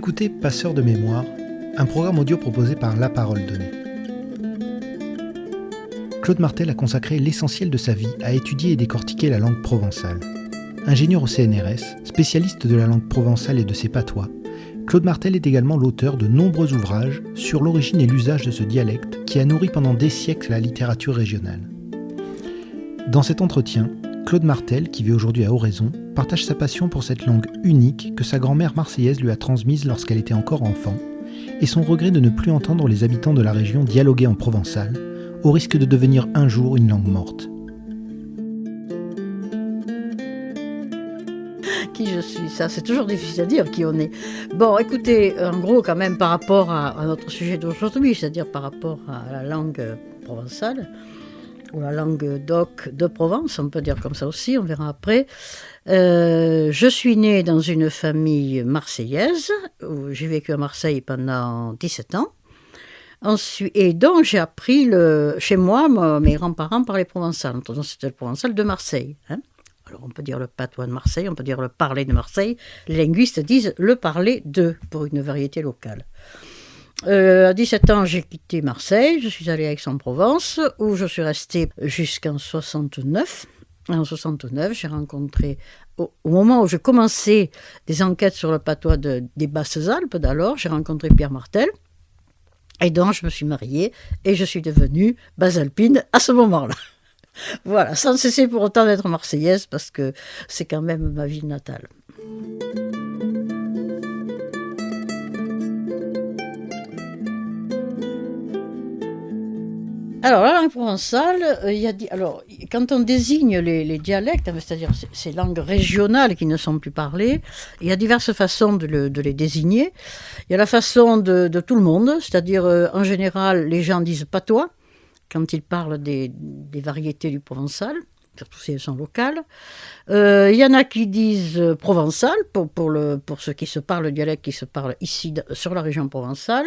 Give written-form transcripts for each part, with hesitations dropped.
écoutez Passeur de mémoire, un programme audio proposé par La Parole Donnée. Claude Martel a consacré l'essentiel de sa vie à étudier et décortiquer la langue provençale. Ingénieur au CNRS, spécialiste de la langue provençale et de ses patois, Claude Martel est également l'auteur de nombreux ouvrages sur l'origine et l'usage de ce dialecte qui a nourri pendant des siècles la littérature régionale. Dans cet entretien, Claude Martel, qui vit aujourd'hui à Oraison, partage sa passion pour cette langue unique que sa grand-mère marseillaise lui a transmise lorsqu'elle était encore enfant, et son regret de ne plus entendre les habitants de la région dialoguer en provençal, au risque de devenir un jour une langue morte. Qui je suis, ça c'est toujours difficile à dire qui on est. Bon, écoutez, en gros quand même par rapport à notre sujet d'aujourd'hui, c'est-à-dire par rapport à la langue provençale, ou la langue d'oc de Provence, on peut dire comme ça aussi, on verra après. Je suis née dans une famille marseillaise, où j'ai vécu à Marseille pendant 17 ans. Ensuite, et donc j'ai appris, chez moi, mes grands-parents parlaient provençal, donc c'était le provençal de Marseille. Alors on peut dire le patois de Marseille, on peut dire le parler de Marseille. Les linguistes disent le parler de, pour une variété locale. À 17 ans, j'ai quitté Marseille, je suis allée à Aix-en-Provence, où je suis restée jusqu'en 69. En 69, j'ai rencontré, au moment où je commençais des enquêtes sur le patois des Basses-Alpes d'alors, j'ai rencontré Pierre Martel. Et donc, je me suis mariée et je suis devenue basalpine à ce moment-là. Voilà, sans cesser pour autant d'être marseillaise, parce que c'est quand même ma ville natale. Alors, la langue provençale, quand on désigne les dialectes, c'est-à-dire ces langues régionales qui ne sont plus parlées, il y a diverses façons de les désigner. Il y a la façon de tout le monde, c'est-à-dire, en général, les gens disent patois, quand ils parlent des variétés du provençal, surtout si elles sont locales. Il y en a qui disent provençal, pour ceux qui se parlent le dialecte qui se parle ici, sur la région provençale.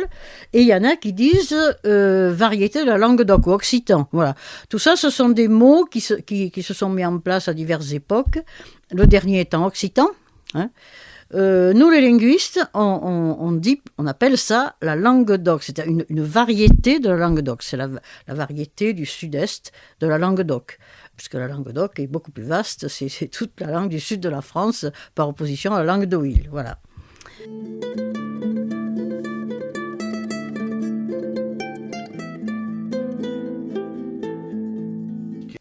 Et il y en a qui disent variété de la langue d'oc, ou occitan. Voilà. Tout ça, ce sont des mots qui se sont mis en place à diverses époques. Le dernier étant occitan. Nous, les linguistes, on appelle ça la langue d'oc. C'est une variété de la langue d'oc. C'est la variété du sud-est de la langue d'oc. Puisque la langue d'oc est beaucoup plus vaste. C'est toute la langue du sud de la France par opposition à la langue d'Oïl. Voilà.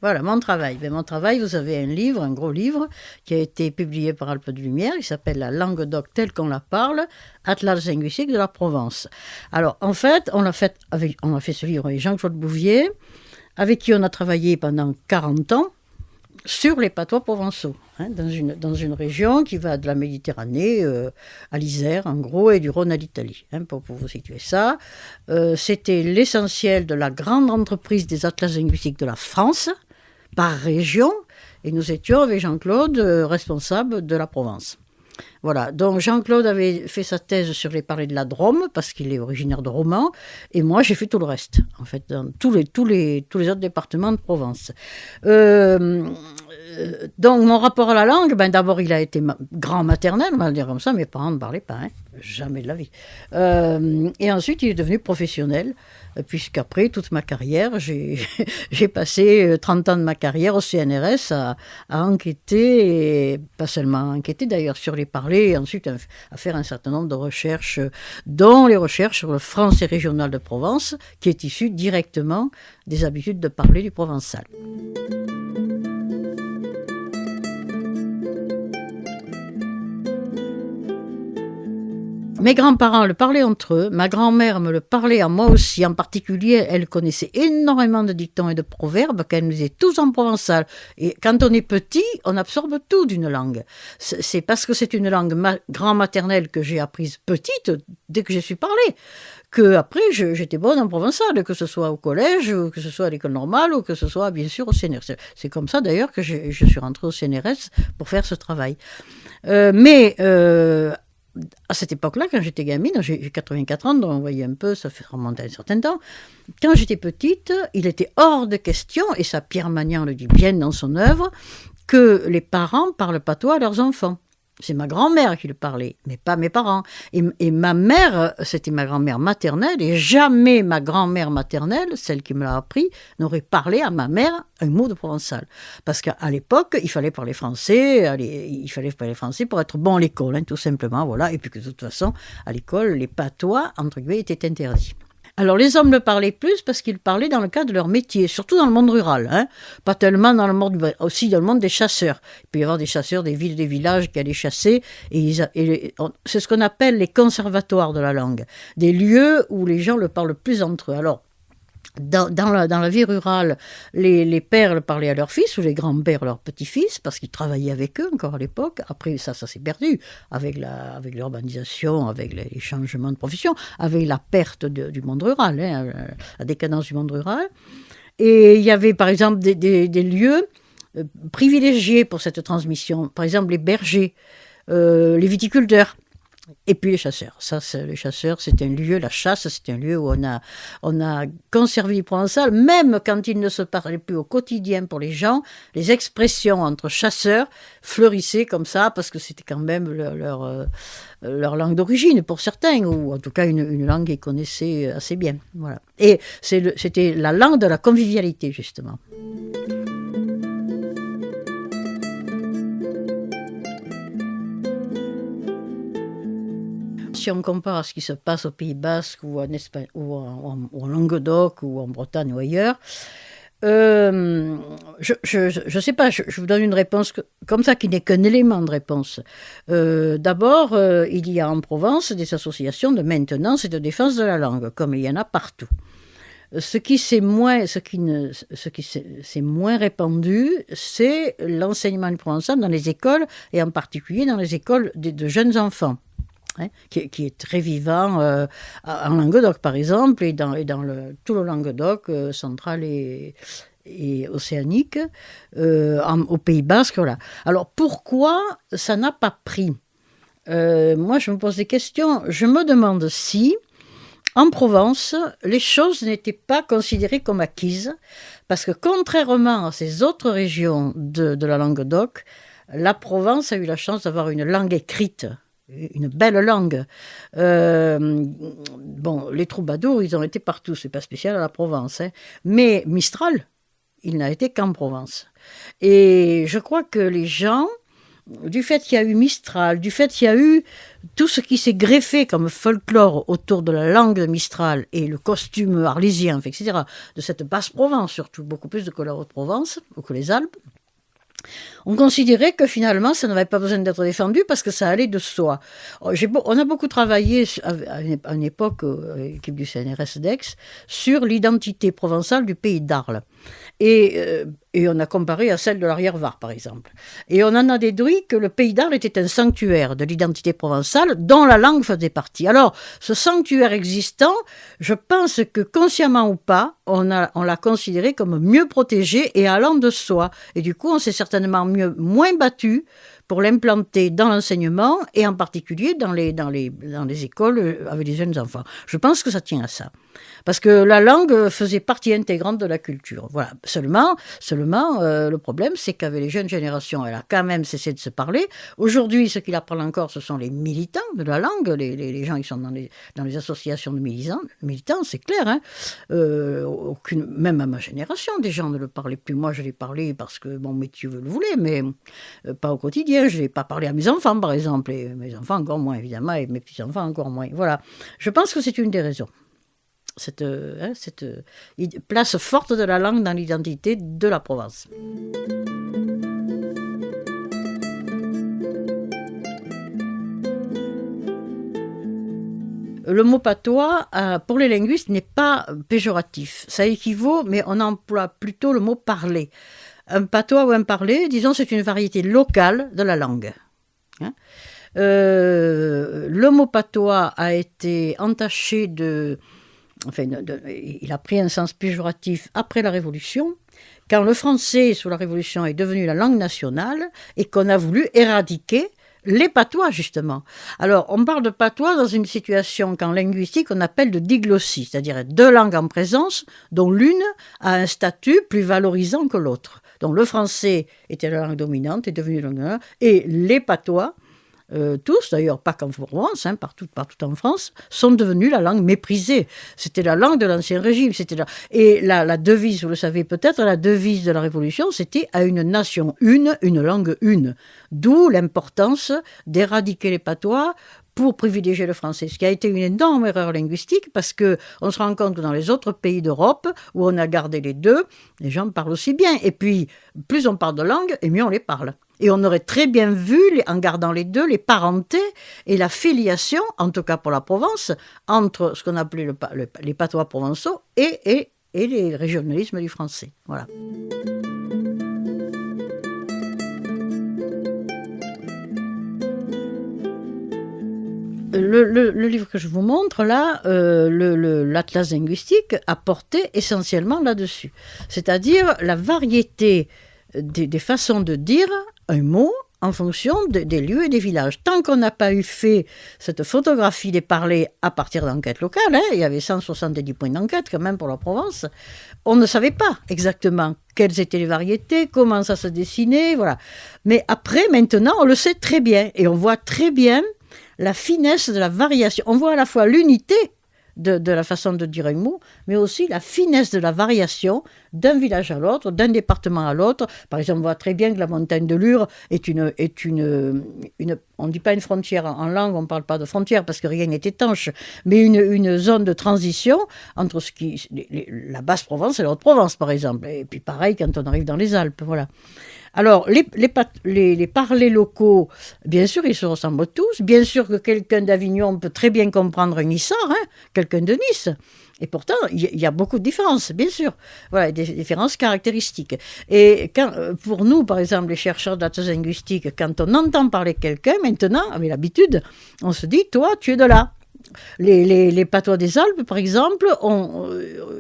Voilà, mon travail. Vous avez un livre, un gros livre, qui a été publié par Alpes de Lumière. Il s'appelle La langue d'oc telle qu'on la parle, Atlas linguistique de la Provence. Alors, en fait, on a fait ce livre avec Jean-Claude Bouvier, avec qui on a travaillé pendant 40 ans sur les patois provençaux, dans une région qui va de la Méditerranée à l'Isère, en gros, et du Rhône à l'Italie, pour vous situer ça. C'était l'essentiel de la grande entreprise des atlas linguistiques de la France, par région, et nous étions avec Jean-Claude responsable de la Provence. Voilà, donc Jean-Claude avait fait sa thèse sur les parlers de la Drôme, parce qu'il est originaire de Romans, et moi j'ai fait tout le reste, en fait, dans tous les autres départements de Provence. Donc mon rapport à la langue, d'abord il a été grand maternel, on va le dire comme ça, mes parents ne parlaient pas, jamais de la vie. Et ensuite il est devenu professionnel, puisqu'après toute ma carrière, j'ai passé 30 ans de ma carrière au CNRS à enquêter, et pas seulement à enquêter d'ailleurs sur les parlers, et ensuite à faire un certain nombre de recherches, dont les recherches sur le français régional de Provence, qui est issu directement des habitudes de parler du provençal. Mes grands-parents le parlaient entre eux, ma grand-mère me le parlait à moi aussi, en particulier, elle connaissait énormément de dictons et de proverbes qu'elle nous disait tous en provençal. Et quand on est petit, on absorbe tout d'une langue. C'est parce que c'est une langue grand-maternelle que j'ai apprise petite, dès que j'ai su parler, que après j'étais bonne en provençal, que ce soit au collège, ou que ce soit à l'école normale, ou que ce soit bien sûr au CNRS. C'est comme ça d'ailleurs que je suis rentrée au CNRS pour faire ce travail. À cette époque-là, quand j'étais gamine, j'ai 84 ans, donc on voyait un peu, ça fait remonter un certain temps. Quand j'étais petite, il était hors de question, et ça Pierre Magnan le dit bien dans son œuvre, que les parents parlent patois à leurs enfants. C'est ma grand-mère qui le parlait, mais pas mes parents. Et ma mère, c'était ma grand-mère maternelle, et jamais ma grand-mère maternelle, celle qui me l'a appris, n'aurait parlé à ma mère un mot de provençal. Parce qu'à l'époque, il fallait parler français, pour être bon à l'école, hein, tout simplement, voilà. Et puis que de toute façon, à l'école, les patois, entre guillemets, étaient interdits. Alors les hommes le parlaient plus parce qu'ils parlaient dans le cadre de leur métier, surtout dans le monde rural, hein. Pas tellement dans le monde, aussi dans le monde des chasseurs. Il peut y avoir des chasseurs des villes, des villages qui allaient chasser, c'est ce qu'on appelle les conservatoires de la langue, des lieux où les gens le parlent plus entre eux. Alors, dans la vie rurale, les pères le parlaient à leurs fils ou les grands-pères à leurs petits-fils parce qu'ils travaillaient avec eux encore à l'époque. Après, ça s'est perdu avec l'urbanisation, avec les changements de profession, avec la perte du monde rural, hein, la décadence du monde rural. Et il y avait par exemple des lieux privilégiés pour cette transmission. Par exemple, les bergers, les viticulteurs. Et puis les chasseurs. Les chasseurs, c'est un lieu, la chasse, c'est un lieu où on a conservé le provençal, même quand il ne se parlait plus au quotidien pour les gens, les expressions entre chasseurs fleurissaient comme ça, parce que c'était quand même leur langue d'origine pour certains, ou en tout cas une langue qu'ils connaissaient assez bien. Voilà. Et c'était la langue de la convivialité, justement. Si on compare à ce qui se passe au Pays Basque ou en Espagne, ou en Languedoc ou en Bretagne ou ailleurs, je sais pas, je vous donne une réponse comme ça qui n'est qu'un élément de réponse. D'abord, il y a en Provence des associations de maintenance et de défense de la langue, comme il y en a partout. Ce qui s'est moins répandu, c'est l'enseignement du provençal dans les écoles, et en particulier dans les écoles de jeunes enfants. Hein, qui est très vivant en Languedoc, par exemple, et dans tout le Languedoc central et océanique, au Pays Basque. Voilà. Alors, pourquoi ça n'a pas pris ? Moi, je me pose des questions. Je me demande si, en Provence, les choses n'étaient pas considérées comme acquises, parce que contrairement à ces autres régions de la Languedoc, la Provence a eu la chance d'avoir une langue écrite, une belle langue. Les troubadours, ils ont été partout, c'est pas spécial à la Provence, hein. Mais Mistral, il n'a été qu'en Provence. Et je crois que les gens, du fait qu'il y a eu Mistral, du fait qu'il y a eu tout ce qui s'est greffé comme folklore autour de la langue de Mistral et le costume arlésien, etc., de cette basse Provence, surtout beaucoup plus que la Haute-Provence ou que les Alpes, on considérait que finalement, ça n'avait pas besoin d'être défendu parce que ça allait de soi. On a beaucoup travaillé à une époque, l'équipe du CNRS d'Aix, sur l'identité provençale du pays d'Arles. Et on a comparé à celle de l'arrière-Var, par exemple. Et on en a déduit que le pays d'Arles était un sanctuaire de l'identité provençale dont la langue faisait partie. Alors, ce sanctuaire existant, je pense que consciemment ou pas, on l'a considéré comme mieux protégé et allant de soi. Et du coup, on s'est certainement moins battu pour l'implanter dans l'enseignement et en particulier dans les écoles avec les jeunes enfants. Je pense que ça tient à ça. Parce que la langue faisait partie intégrante de la culture. Voilà. Seulement, le problème, c'est qu'avec les jeunes générations, elle a quand même cessé de se parler. Aujourd'hui, ce qui la parle encore, ce sont les militants de la langue, les gens qui sont dans les associations de militants, c'est clair. Hein. Même à ma génération, des gens ne le parlaient plus. Moi, je l'ai parlé parce que mon métier le voulait, mais pas au quotidien. Je n'ai pas parlé à mes enfants, par exemple, et mes enfants encore moins, évidemment, et mes petits-enfants encore moins. Voilà. Je pense que c'est une des raisons. Cette place forte de la langue dans l'identité de la Provence. Le mot patois, pour les linguistes, n'est pas péjoratif. Ça équivaut, mais on emploie plutôt le mot parler. Un patois ou un parler, disons, c'est une variété locale de la langue. Hein? Le mot patois a été entaché il a pris un sens péjoratif après la Révolution, quand le français, sous la Révolution, est devenu la langue nationale et qu'on a voulu éradiquer les patois, justement. Alors, on parle de patois dans une situation qu'en linguistique, on appelle de diglossie, c'est-à-dire deux langues en présence, dont l'une a un statut plus valorisant que l'autre. Donc, le français était la langue dominante, est devenu la langue dominante, et les patois tous, d'ailleurs pas qu'en Provence, partout en France, sont devenus la langue méprisée. C'était la langue de l'Ancien Régime. Et la devise, vous le savez peut-être, la devise de la Révolution, c'était « à une nation une langue une ». D'où l'importance d'éradiquer les patois pour privilégier le français, ce qui a été une énorme erreur linguistique parce qu'on se rend compte que dans les autres pays d'Europe, où on a gardé les deux, les gens parlent aussi bien. Et puis, plus on parle de langue, et mieux on les parle. Et on aurait très bien vu, en gardant les deux, les parentés et la filiation, en tout cas pour la Provence, entre ce qu'on appelait les patois provençaux et les régionalismes du français. Voilà. Le livre que je vous montre là, l'Atlas linguistique, a porté essentiellement là-dessus. C'est-à-dire la variété des façons de dire un mot en fonction des lieux et des villages. Tant qu'on n'a pas fait cette photographie des parlers à partir d'enquêtes locales, il y avait 170 points d'enquête quand même pour la Provence, on ne savait pas exactement quelles étaient les variétés, comment ça se dessinait, voilà. Mais après, maintenant, on le sait très bien et on voit très bien la finesse de la variation. On voit à la fois l'unité de la façon de dire un mot, mais aussi la finesse de la variation d'un village à l'autre, d'un département à l'autre. Par exemple, on voit très bien que la montagne de Lure est une on ne dit pas une frontière en langue, on ne parle pas de frontière parce que rien n'est étanche, mais une zone de transition entre la Basse-Provence et la Haute-Provence, par exemple. Et puis pareil quand on arrive dans les Alpes, voilà. Alors, les parlers locaux, bien sûr, ils se ressemblent tous. Bien sûr que quelqu'un d'Avignon peut très bien comprendre un Nissard, quelqu'un de Nice. Et pourtant, il y a beaucoup de différences, bien sûr. Voilà, des différences caractéristiques. Et pour nous, par exemple, les chercheurs d'atlas linguistique, quand on entend parler quelqu'un, maintenant, avec l'habitude, on se dit, toi, tu es de là. Les patois des Alpes, par exemple,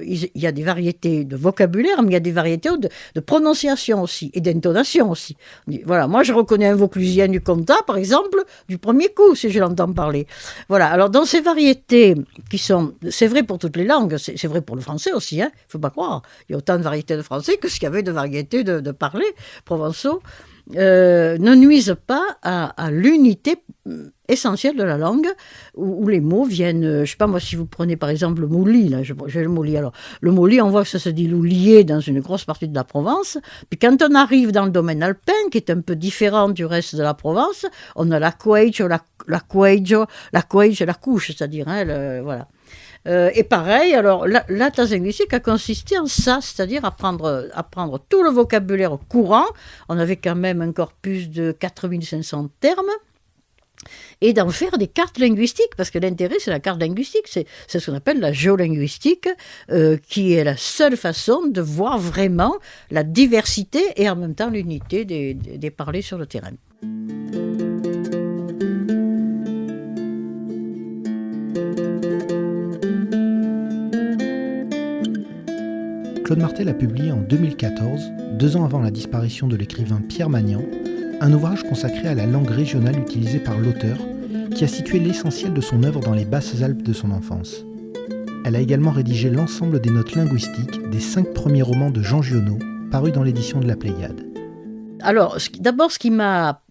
il y a des variétés de vocabulaire, mais il y a des variétés de prononciation aussi, et d'intonation aussi. Voilà, moi je reconnais un Vauclusien du Comtat, par exemple, du premier coup, si je l'entends parler. Voilà, alors dans ces variétés c'est vrai pour toutes les langues, c'est vrai pour le français aussi, il ne faut pas croire. Il y a autant de variétés de français que ce qu'il y avait de variétés de parler provençaux. Ne nuisent pas à l'unité essentielle de la langue où les mots viennent, je ne sais pas moi, si vous prenez par exemple le mot lit, là, j'ai le mot lit, alors le mot lit, on voit que ça se dit loulier dans une grosse partie de la Provence, puis quand on arrive dans le domaine alpin, qui est un peu différent du reste de la Provence, on a la couege, la couche, c'est-à-dire, voilà. Et pareil, alors l'atlas linguistique a consisté en ça, c'est-à-dire apprendre tout le vocabulaire courant. On avait quand même un corpus de 4500 termes. Et d'en faire des cartes linguistiques, parce que l'intérêt, c'est la carte linguistique, c'est ce qu'on appelle la géolinguistique, qui est la seule façon de voir vraiment la diversité et en même temps l'unité des parlers sur le terrain. Claude Martel a publié en 2014, 2 ans avant la disparition de l'écrivain Pierre Magnan, un ouvrage consacré à la langue régionale utilisée par l'auteur, qui a situé l'essentiel de son œuvre dans les Basses-Alpes de son enfance. Elle a également rédigé l'ensemble des notes linguistiques des 5 premiers romans de Jean Giono, parus dans l'édition de la Pléiade. Alors, d'abord, ce qui m'a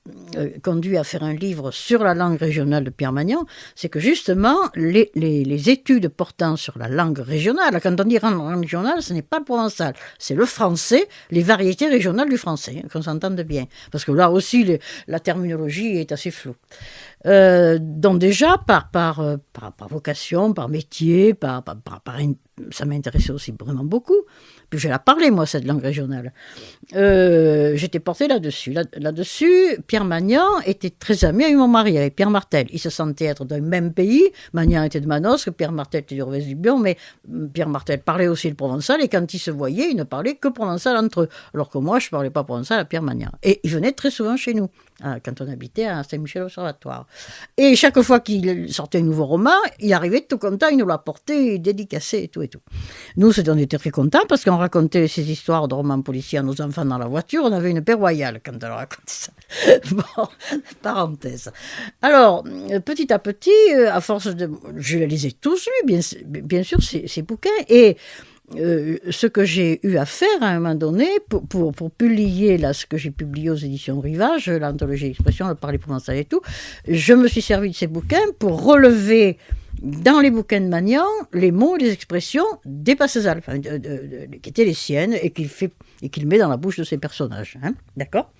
conduit à faire un livre sur la langue régionale de Pierre Magnan, c'est que justement, les études portant sur la langue régionale, quand on dit langue régionale, ce n'est pas le provençal, c'est le français, les variétés régionales du français, qu'on s'entende bien. Parce que là aussi, la terminologie est assez floue. Donc déjà, par vocation, par métier, ça m'intéressait aussi vraiment beaucoup. Puis je la parlais, moi, cette langue régionale. J'étais portée là-dessus. Là-dessus, Pierre Magnan était très ami avec mon mari, avec Pierre Martel. Ils se sentaient être d'un même pays. Magnan était de Manosque, Pierre Martel était du Revès-du-Bion, mais Pierre Martel parlait aussi le provençal, et quand ils se voyaient, ils ne parlaient que provençal entre eux. Alors que moi, je ne parlais pas provençal à Pierre Magnan. Et il venait très souvent chez nous, quand on habitait à Saint-Michel-Observatoire. Et chaque fois qu'il sortait un nouveau roman, il arrivait tout content, il nous l'apportait, dédicacé et tout et tout. Nous, on était très contents parce qu'on racontait ces histoires de romans policiers à nos enfants dans la voiture. On avait une paix royale quand on leur racontait ça. Bon, parenthèse. Alors, petit à petit, à force de... Je les lisais tous lus, bien sûr, ces bouquins. Et ce que j'ai eu à faire à un moment donné pour publier là, ce que j'ai publié aux éditions Rivage, l'anthologie d'expression, le parler provençal et tout, je me suis servi de ces bouquins pour relever dans les bouquins de Magnan les mots, les expressions des Passezal, enfin, qui étaient les siennes et qu'il met dans la bouche de ses personnages. Hein, d'accord ?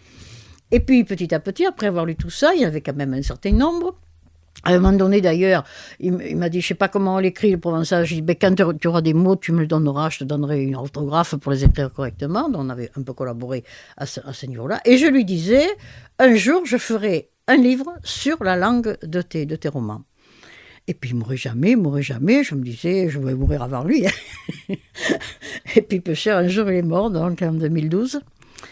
Et puis petit à petit, après avoir lu tout ça, il y en avait quand même un certain nombre. À un moment donné, d'ailleurs, il m'a dit, je ne sais pas comment on l'écrit, le provençal. Je lui ai dit, ben, quand tu auras des mots, tu me le donneras, je te donnerai une orthographe pour les écrire correctement. Donc, on avait un peu collaboré à ce niveau-là. Et je lui disais, un jour, je ferai un livre sur la langue de tes romans. Et puis, il ne mourrait jamais. Je me disais, je vais mourir avant lui. Et puis, peu cher, un jour, il est mort, donc en 2012.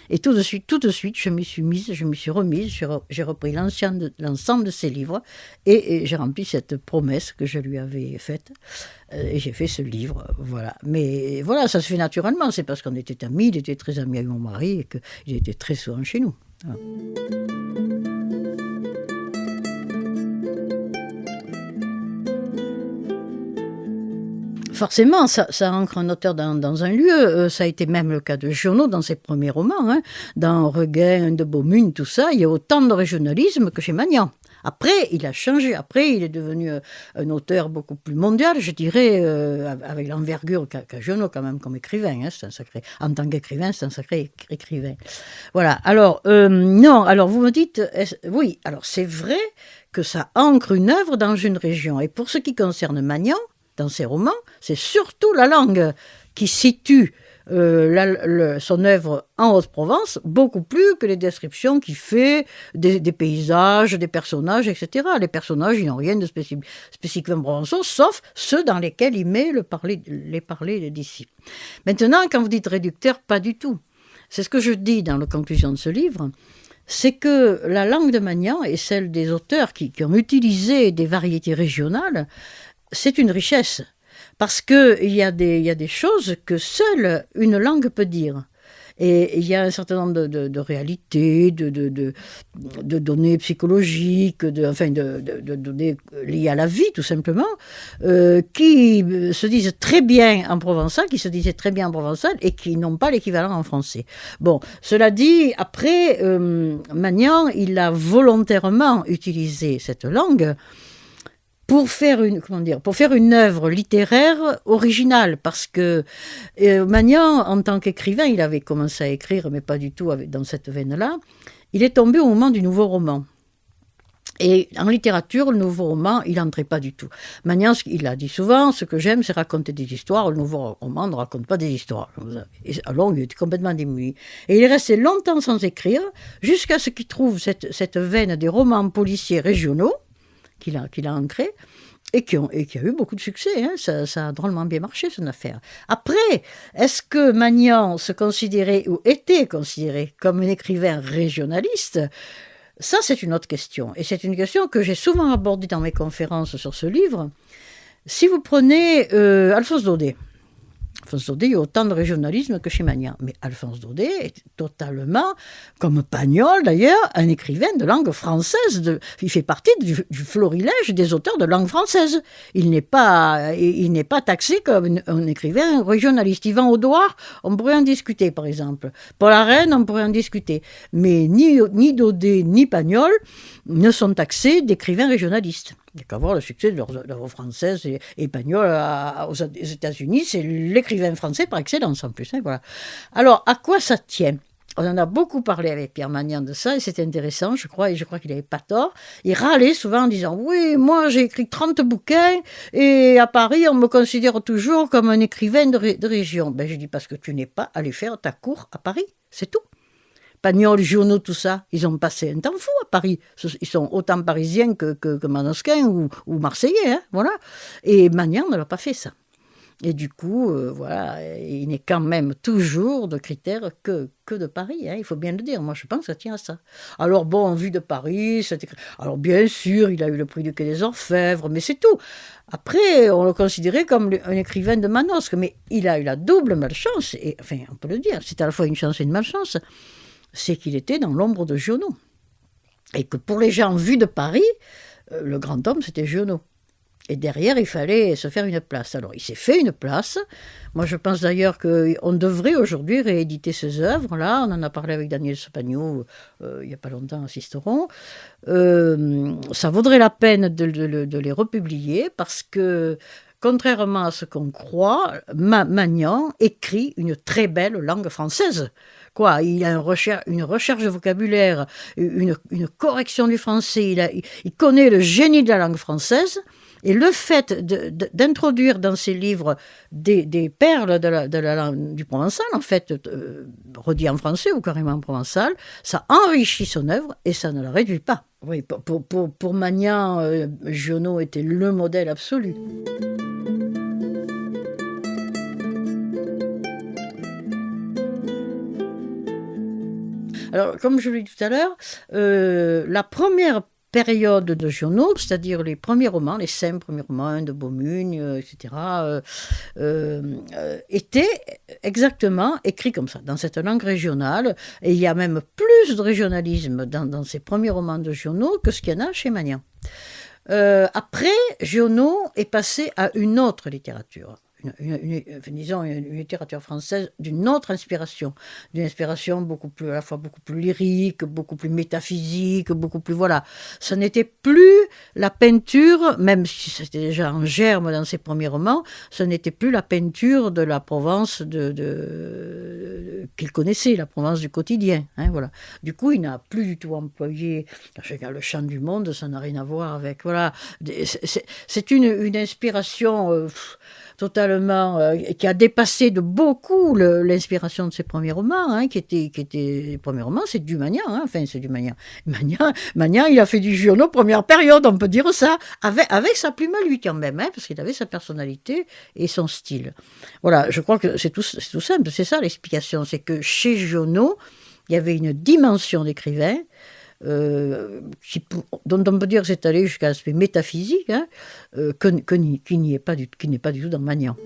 Et tout de suite, je m'y suis remise, j'ai repris l'ensemble de ses livres et j'ai rempli cette promesse que je lui avais faite et j'ai fait ce livre, voilà. Mais voilà, ça se fait naturellement, c'est parce qu'on était amis, il était très ami avec mon mari et qu'il était très souvent chez nous. Voilà. Forcément, ça ancre un auteur dans un lieu. Ça a été même le cas de Giono dans ses premiers romans. Hein. Dans Regain, de Beaumune, tout ça, il y a autant de régionalisme que chez Magnan. Après, il a changé. Après, il est devenu un auteur beaucoup plus mondial, je dirais, avec l'envergure qu'a Giono quand même comme écrivain. Hein. C'est un sacré, en tant qu'écrivain, c'est un sacré écrivain. Voilà. Alors, non. Alors, vous me dites, oui. Alors, c'est vrai que ça ancre une œuvre dans une région. Et pour ce qui concerne Magnan, dans ses romans, c'est surtout la langue qui situe son œuvre en Haute-Provence, beaucoup plus que les descriptions qu'il fait des paysages, des personnages, etc. Les personnages, ils n'ont rien de spécifiquement provençaux, sauf ceux dans lesquels il met les parler d'ici. Maintenant, quand vous dites réducteur, pas du tout. C'est ce que je dis dans la conclusion de ce livre, c'est que la langue de Magnan et celle des auteurs qui ont utilisé des variétés régionales, c'est une richesse, parce qu'il y a des choses que seule une langue peut dire. Et il y a un certain nombre de réalités, de données psychologiques, de données liées à la vie, tout simplement, qui se disent très bien en provençal, et qui n'ont pas l'équivalent en français. Bon, cela dit, après, Magnan, il a volontairement utilisé cette langue pour faire une œuvre littéraire originale, parce que Magnan, en tant qu'écrivain, il avait commencé à écrire, mais pas du tout dans cette veine-là. Il est tombé au moment du nouveau roman. Et en littérature, le nouveau roman, il n'entrait pas du tout. Magnan, il a dit souvent, ce que j'aime, c'est raconter des histoires. Le nouveau roman ne raconte pas des histoires. Alors, il était complètement démuni. Et il est resté longtemps sans écrire, jusqu'à ce qu'il trouve cette veine des romans policiers régionaux, qu'il a ancré, et qui a eu beaucoup de succès. Hein. Ça a drôlement bien marché, son affaire. Après, est-ce que Magnan se considérait ou était considéré comme un écrivain régionaliste ? Ça, c'est une autre question. Et c'est une question que j'ai souvent abordée dans mes conférences sur ce livre. Si vous prenez Alphonse Daudet, il y a autant de régionalisme que chez Magnan. Mais Alphonse Daudet est totalement, comme Pagnol d'ailleurs, un écrivain de langue française. Il fait partie du florilège des auteurs de langue française. Il n'est pas taxé comme un écrivain régionaliste. Yvan Audouard, on pourrait en discuter par exemple. Paul Arène, on pourrait en discuter. Mais ni Daudet ni Pagnol ne sont taxés d'écrivains régionalistes. Il n'y a qu'à voir le succès de l'œuvre française et Pagnol aux États-Unis, c'est l'écrivain français par excellence en plus. Hein, voilà. Alors, à quoi ça tient ? On en a beaucoup parlé avec Pierre Magnan de ça et c'était intéressant, je crois, et je crois qu'il n'avait pas tort. Il râlait souvent en disant « Oui, moi j'ai écrit 30 bouquins et à Paris, on me considère toujours comme un écrivain de région. » Ben, je dis « Parce que tu n'es pas allé faire ta cour à Paris, c'est tout. » Pagnol, Giono, tout ça, ils ont passé un temps fou à Paris. Ils sont autant parisiens que manosquins ou marseillais, hein, voilà. Et Magnan ne l'a pas fait, ça. Et du coup, voilà, il n'est quand même toujours de critères que de Paris, hein, il faut bien le dire. Moi, je pense que ça tient à ça. Alors bon, en vue de Paris, alors bien sûr, il a eu le prix du Quai des Orfèvres, mais c'est tout. Après, on le considérait comme un écrivain de manosque, mais il a eu la double malchance, et enfin, on peut le dire, c'est à la fois une chance et une malchance, c'est qu'il était dans l'ombre de Giono. Et que pour les gens vus de Paris, le grand homme, c'était Giono. Et derrière, il fallait se faire une place. Alors, il s'est fait une place. Moi, je pense d'ailleurs qu'on devrait aujourd'hui rééditer ces œuvres-là. On en a parlé avec Daniel Sopagno il n'y a pas longtemps à Sisteron. Ça vaudrait la peine de les republier parce que, contrairement à ce qu'on croit, Magnan écrit une très belle langue française. Quoi, il a une recherche de vocabulaire, une correction du français, il connaît le génie de la langue française. Et le fait d'introduire dans ses livres des perles de la langue du provençal, en fait, redit en français ou carrément en provençal, ça enrichit son œuvre et ça ne la réduit pas. Oui, pour Magnan, Giono était le modèle absolu. Alors, comme je l'ai dit tout à l'heure, la première période de Giono, c'est-à-dire les premiers romans, les 5 premiers romans de Beaumugne, etc., étaient exactement écrits comme ça, dans cette langue régionale. Et il y a même plus de régionalisme dans ces premiers romans de Giono que ce qu'il y en a chez Magnan. Après, Giono est passé à une autre littérature. Disons une littérature française d'une autre inspiration, d'une inspiration à la fois beaucoup plus lyrique, beaucoup plus métaphysique, beaucoup plus voilà. Ce n'était plus la peinture, même si c'était déjà en germe dans ses premiers romans, ce n'était plus la peinture de la Provence qu'il connaissait, la Provence du quotidien. Hein, voilà. Du coup, il n'a plus du tout employé. Quand je regarde le Chant du Monde, ça n'a rien à voir avec voilà. C'est une inspiration. Totalement, qui a dépassé de beaucoup l'inspiration de ses premiers romans, hein, qui étaient les premiers romans, c'est du Magnan, hein, enfin c'est du Magnan. Magnan, il a fait du Giono première période, on peut dire ça, avec sa plume à lui quand même, hein, parce qu'il avait sa personnalité et son style. Voilà, je crois que c'est tout simple, c'est ça l'explication, c'est que chez Giono, il y avait une dimension d'écrivain, dont on peut dire que c'est allé jusqu'à l'aspect métaphysique, hein, qui n'est pas du tout dans Magnan.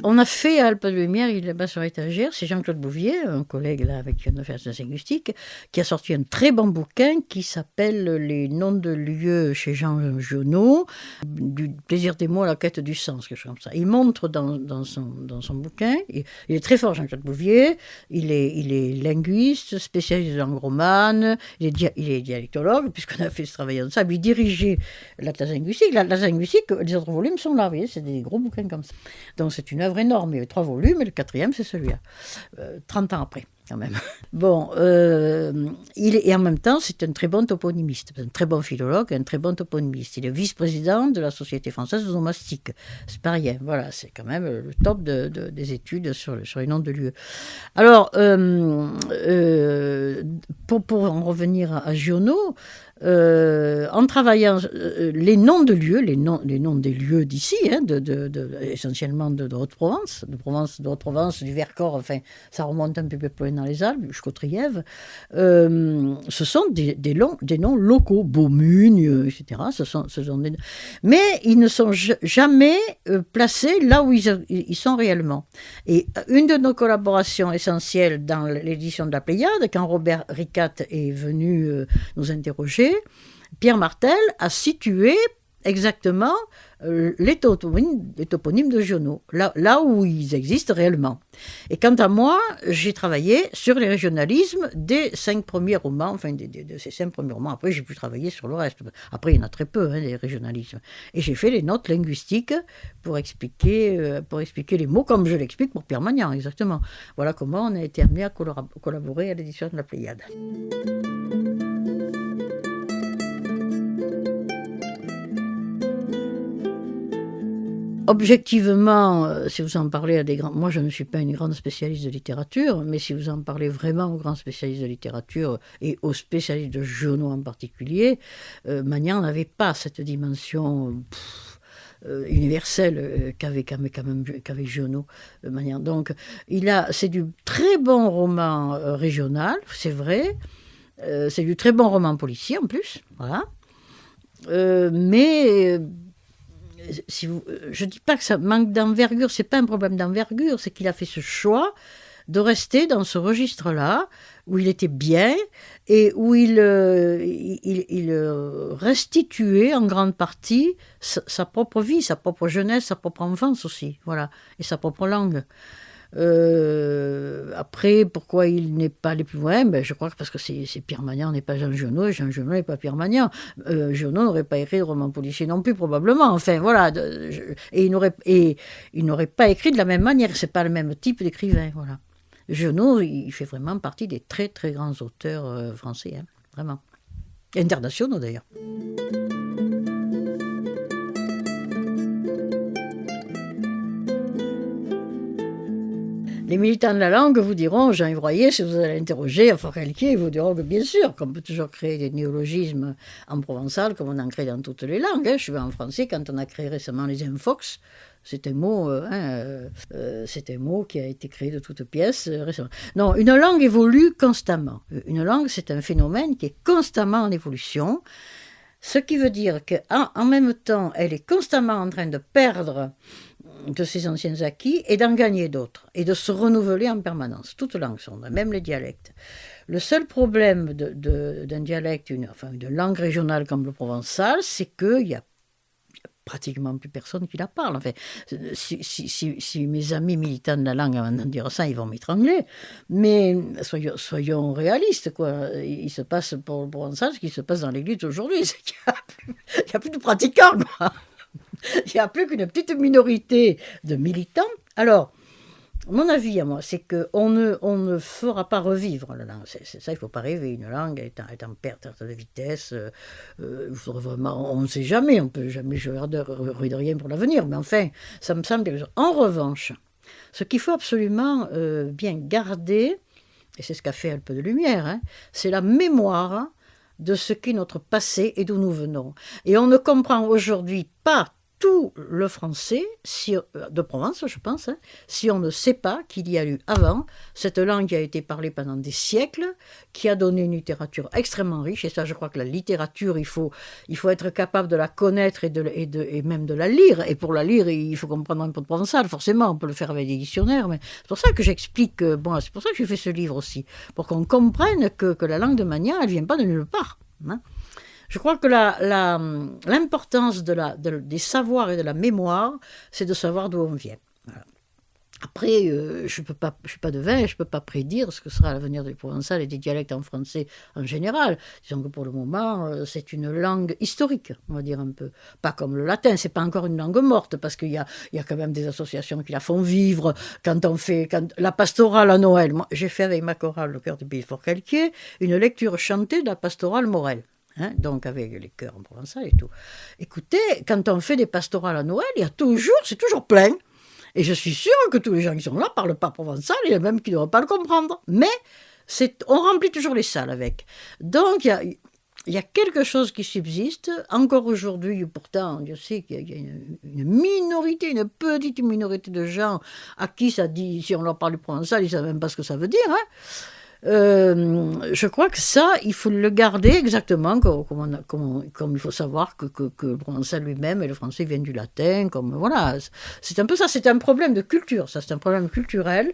On a fait à Alpes de Lumière, il est là-bas sur l'étagère, c'est Jean-Claude Bouvier, un collègue là avec qui on a fait la science linguistique, qui a sorti un très bon bouquin qui s'appelle Les noms de lieux chez Jean Giono, du plaisir des mots à la quête du sens, quelque chose comme ça. Il montre dans son bouquin, il est très fort Jean-Claude Bouvier, il est linguiste, spécialiste de langue romane, il est dialectologue, puisqu'on a fait ce travail ensemble, il dirigeait la thèse linguistique. La thèse linguistique, les autres volumes sont là, vous voyez, c'est des gros bouquins comme ça. Donc c'est une œuvre énorme, il y avait 3 volumes, et le 4e, c'est celui-là. 30 ans après, quand même. Bon, et en même temps, c'est un très bon toponymiste, un très bon philologue, un très bon toponymiste. Il est vice-président de la Société française de nomastique. C'est pas rien, voilà, c'est quand même le top des études sur les noms de lieux. Alors, pour en revenir à Giono, en travaillant les noms de lieux, les noms des lieux d'ici, hein, essentiellement de Haute-Provence, de Haute-Provence, du Vercors, enfin, ça remonte un peu plus loin dans les Alpes, jusqu'au Trièves, ce sont des noms locaux, Beaumugne, etc. Mais ils ne sont jamais placés là où ils sont réellement. Et une de nos collaborations essentielles dans l'édition de la Pléiade, quand Robert Ricat est venu nous interroger, Pierre Martel a situé exactement les toponymes de Giono, là où ils existent réellement. Et quant à moi, j'ai travaillé sur les régionalismes des 5 premiers romans, enfin de ces 5 premiers romans. Après, j'ai pu travailler sur le reste. Après, il y en a très peu, hein, les régionalismes. Et j'ai fait les notes linguistiques pour expliquer les mots comme je l'explique pour Pierre Magnan, exactement. Voilà comment on a été amené à collaborer à l'édition de la Pléiade. Objectivement, si vous en parlez à des grands... Moi, je ne suis pas une grande spécialiste de littérature, mais si vous en parlez vraiment aux grands spécialistes de littérature et aux spécialistes de Giono en particulier, Magnan n'avait pas cette dimension universelle qu'avait Giono. Magnan. Donc, c'est du très bon roman régional, c'est vrai. C'est du très bon roman policier en plus, voilà. Mais... je ne dis pas que ça manque d'envergure, c'est pas un problème d'envergure, c'est qu'il a fait ce choix de rester dans ce registre-là, où il était bien et où il restituait en grande partie sa propre vie, sa propre jeunesse, sa propre enfance aussi, voilà, et sa propre langue. Après, pourquoi il n'est pas allé plus loin? Ben, je crois que parce que c'est Pierre Magnan n'est pas Jean Giono, et Jean Giono n'est pas Pierre Magnan. Giono n'aurait pas écrit de roman policier non plus, probablement. Enfin, voilà. Et il n'aurait pas écrit de la même manière. C'est pas le même type d'écrivain, voilà. Giono, il fait vraiment partie des très très grands auteurs français, hein, vraiment. Internationaux d'ailleurs. Les militants de la langue vous diront, Jean-Yves Royer, si vous allez l'interroger, à Forcalquier, ils vous diront que bien sûr, qu'on peut toujours créer des néologismes en provençal, comme on en crée dans toutes les langues. Hein. Je suis en français, quand on a créé récemment les infox, c'est un mot qui a été créé de toutes pièces récemment. Non, une langue évolue constamment. Une langue, c'est un phénomène qui est constamment en évolution, ce qui veut dire qu'en même temps, elle est constamment en train de perdre de ses anciens acquis et d'en gagner d'autres, et de se renouveler en permanence. Toutes langues sont, même les dialectes. Le seul problème d'un dialecte, d'une langue régionale comme le provençal, c'est qu'il y a pratiquement plus personne qui la parle. Enfin, si mes amis militants de la langue avant de dire ça, ils vont m'étrangler. Mais soyons réalistes, quoi. Il se passe pour le provençal ce qui se passe dans l'église aujourd'hui, c'est qu'il n'y a plus de pratiquants, quoi. Il n'y a plus qu'une petite minorité de militants. Alors, mon avis à moi, c'est qu'on ne fera pas revivre la langue. C'est ça, il ne faut pas rêver. Une langue est en perte de vitesse. Il faudrait vraiment, on ne sait jamais, on ne peut jamais jouer de rien pour l'avenir. Mais enfin, ça me semble quelque chose. En revanche, ce qu'il faut absolument bien garder, et c'est ce qu'a fait Un peu de lumière, hein, c'est la mémoire de ce qu'est notre passé et d'où nous venons. Et on ne comprend aujourd'hui pas tout le français de Provence, je pense, hein, si on ne sait pas qu'il y a eu avant cette langue qui a été parlée pendant des siècles, qui a donné une littérature extrêmement riche. Et ça, je crois que la littérature, il faut être capable de la connaître et même de la lire. Et pour la lire, il faut comprendre un peu de provençal, forcément. On peut le faire avec des dictionnaires, mais c'est pour ça que j'explique. C'est pour ça que j'ai fait ce livre aussi, pour qu'on comprenne que la langue de Magnan, elle ne vient pas de nulle part. Hein. Je crois que l'importance des savoirs et de la mémoire, c'est de savoir d'où on vient. Voilà. Après, je ne suis pas devin, je ne peux pas prédire ce que sera l'avenir du provençal et des dialectes en français en général. Disons que pour le moment, c'est une langue historique, on va dire un peu. Pas comme le latin, c'est pas encore une langue morte, parce qu'il y a quand même des associations qui la font vivre. Quand la pastorale à Noël, moi, j'ai fait avec ma chorale, le chœur du Pays de Forcalquier, une lecture chantée de la pastorale Morel. Hein, donc avec les chœurs en provençal et tout. Écoutez, quand on fait des pastorales à Noël, c'est toujours plein. Et je suis sûre que tous les gens qui sont là ne parlent pas provençal, il y en a même qui ne devraient pas le comprendre. Mais on remplit toujours les salles avec. Donc il y a quelque chose qui subsiste. Encore aujourd'hui, pourtant, je sais qu'il y a une minorité, une petite minorité de gens à qui ça dit, si on leur parle du provençal, ils ne savent même pas ce que ça veut dire, hein. Je crois que ça, il faut le garder exactement comme il faut savoir que le provençal lui-même et le français viennent du latin. Voilà. C'est un peu ça, c'est un problème de culture, ça, c'est un problème culturel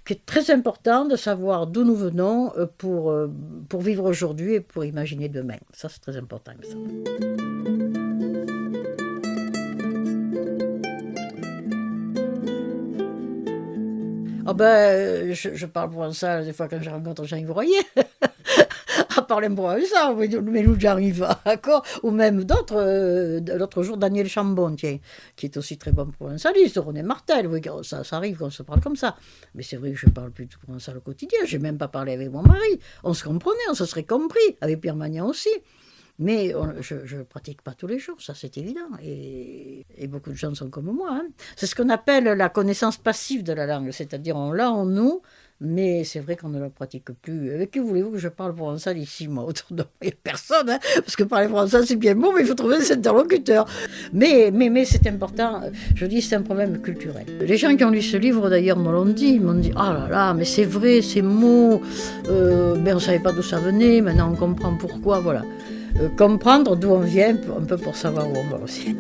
qui est très important de savoir d'où nous venons pour vivre aujourd'hui et pour imaginer demain. Ça, c'est très important. Ça. Oh je parle provençal des fois quand je rencontre Jean-Yves Royer. À parler provençal, mais nous j'arrive, d'accord. Ou même d'autres. L'autre jour, Daniel Chambon, tiens, qui est aussi très bon provençaliste, René Martel, oui, ça arrive qu'on se parle comme ça. Mais c'est vrai que je ne parle plus du provençal au quotidien. Je n'ai même pas parlé avec mon mari. On se comprenait, on se serait compris. Avec Pierre Magnan aussi. Mais je ne pratique pas tous les jours, ça c'est évident. Et beaucoup de gens sont comme moi. Hein. C'est ce qu'on appelle la connaissance passive de la langue. C'est-à-dire on l'a en nous, mais c'est vrai qu'on ne la pratique plus. Avec qui voulez-vous que je parle provençal ici, moi? Autour de moi, il n'y a personne. Hein, parce que parler provençal, c'est bien beau, mais il faut trouver des interlocuteurs. Mais c'est important. Je dis c'est un problème culturel. Les gens qui ont lu ce livre, d'ailleurs, me l'ont dit. Ils m'ont dit, oh là là, mais c'est vrai, ces mots, on ne savait pas d'où ça venait, maintenant on comprend pourquoi, voilà. Comprendre d'où on vient, un peu pour savoir où on va aussi.